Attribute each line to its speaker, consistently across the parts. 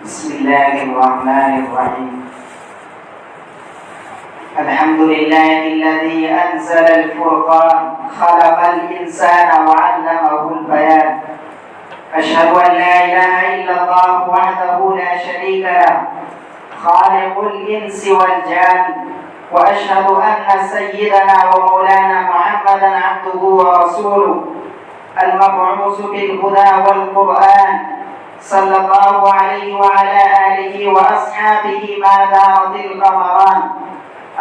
Speaker 1: بسم الله الرحمن الرحيم. الحمد لله الذي أنزل الفرقان خلق الإنسان وعلمه البيان. أشهد أن لا إله إلا الله وحده لا شريك له خالق الإنس والجان، وأشهد أن سيدنا ومولانا محمدا عبده ورسوله المبعوث بالهدى والقرآن، صلى الله عليه وعلى آله وأصحابه ما دارت القمران.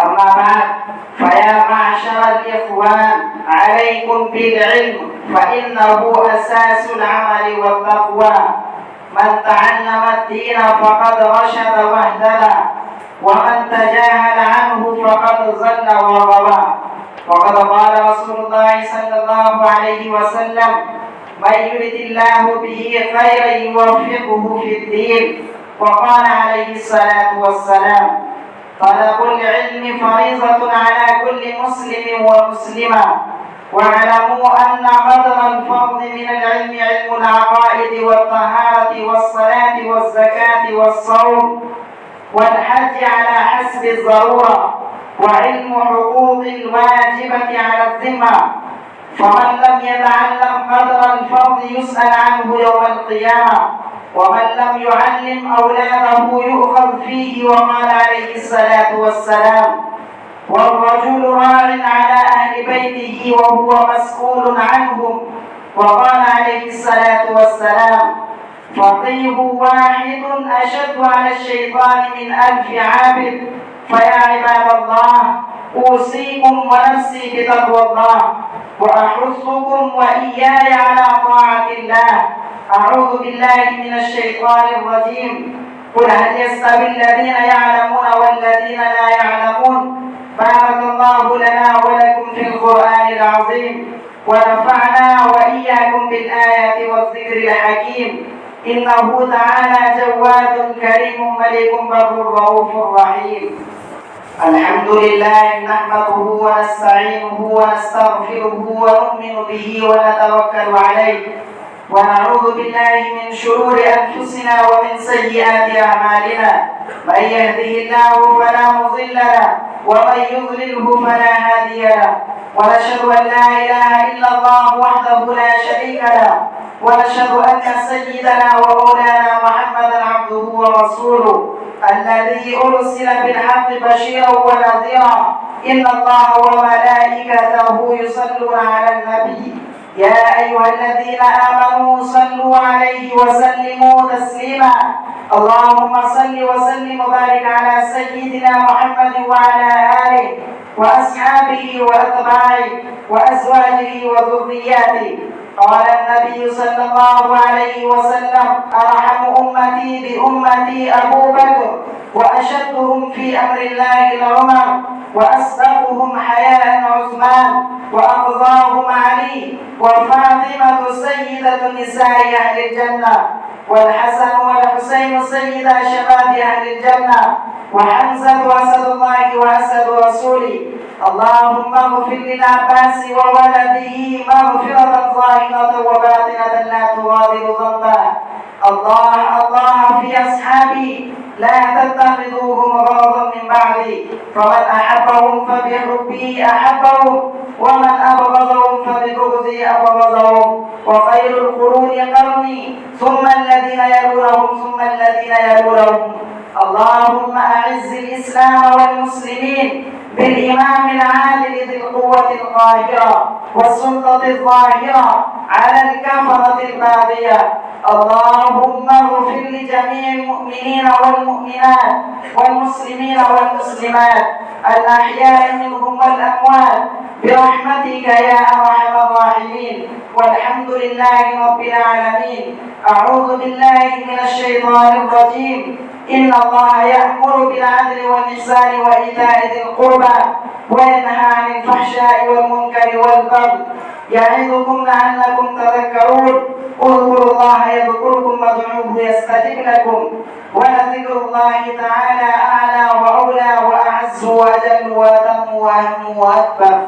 Speaker 1: أما بعد، فيا معشر الإخوان، عليكم بالعلم فإنه أساس العمل والتقوى. من تعلم الدين فقد رشد واهتدى، ومن تجاهل عنه فقد ضل وغوى. وقد قال رسول الله صلى الله عليه وسلم: من يرد الله به خيرا يوفقه في الدين. وقال عليه الصلاة والسلام: طلب العلم فريضة على كل مسلم ومسلمة. واعلموا أن قدر الفضل من العلم علم العقائد والطهارة والصلاة والزكاة والصوم والحج على حسب الضرورة، وعلم حقوق الواجبة على الذمة. فمن لم يتعلم قدر الفضل يسأل عنه يوم القيامة، ومن لم يعلم أولاده يؤخذ فيه. وقال عليه الصلاة والسلام: والرجل راع على أهل بيته وهو مسؤول عنهم. وقال عليه الصلاة والسلام: فقيه واحد أشد على الشيطان من 1000 عابد. فيا عباد الله، أوصيكم ونفسي بتقوى الله، وأحثكم وإياي على طاعة الله. أعوذ بالله من الشيطان الرجيم. قل هل يستوي الذين يعلمون والذين لا يعلمون؟ بارك الله لنا ولكم في القرآن العظيم، ونفعنا وإياكم بالآيات والذكر الحكيم. إنه تعالى جواد كريم ملك بر رؤوف رحيم. الحمد لله نحمده ونستعينه ونستغفره ونؤمن به ونتوكل عليه، ونعوذ بالله من شرور أنفسنا ومن سيئات أعمالنا. من يهده الله فلا مضل له، ومن يضلله فلا هادي له. ونشهد أن لا إله إلا الله وحده لا شريك له، ونشهد أن سيدنا ومولانا محمدا عبده ورسوله الذي أرسل بالحق بشيرا ونذيرا. إن الله وملائكته يصلون على النبي، يا أيها الذين آمنوا صلوا عليه وسلموا تسليما. اللهم صل وسلم وبارك على سيدنا محمد وعلى آله وأصحابه وأتباعه وأزواجه وذرياته. قال النبي صلى الله عليه وسلم: أرحم أمتي بأمتي أبو بكر، وأشدهم في أمر الله عمر، وأصدقهم حياء عثمان، وأقضاهم علي، وفاطمة سيدة نساء أهل الجنة، والحسن والحسين سيدا شباب أهل الجنة، وحمزة أسد الله وأسد رسوله. اللهم اغفر للعباس وولده مغفرة ظاهرة وباطنة لا تغادر ذنبا. الله في أصحابي لا تتخذوهم غرضا من بعدي، فمن أحبهم فبحبه أحبهم، ومن أبغضهم فببغضي أبغضهم. وخير القرون قرني، ثم الذين يلونهم ثم الذين يلونهم. اللهم أعز الإسلام والمسلمين بالإمام العادل ذي القوة القاهرة والسلطة الظاهرة على الكفرة الباغية. اللهم اغفر لجميع المؤمنين والمؤمنات والمسلمين والمسلمات الأحياء منهم والأموات برحمتك يا أرحم الراحمين، والحمد لله رب العالمين. أعوذ بالله من الشيطان الرجيم. إن الله يأمر بالعدل والإحسان وإيتاء ذي القربى، وينهى عن الفحشاء والمنكر والبغي، يعظكم لعلكم تذكرون. اذكروا الله يذكركم وادعوه يستجب لكم، ولذكر الله تعالى أعلى وأولى وأعز وأجل وأتم وأهم وأكبر.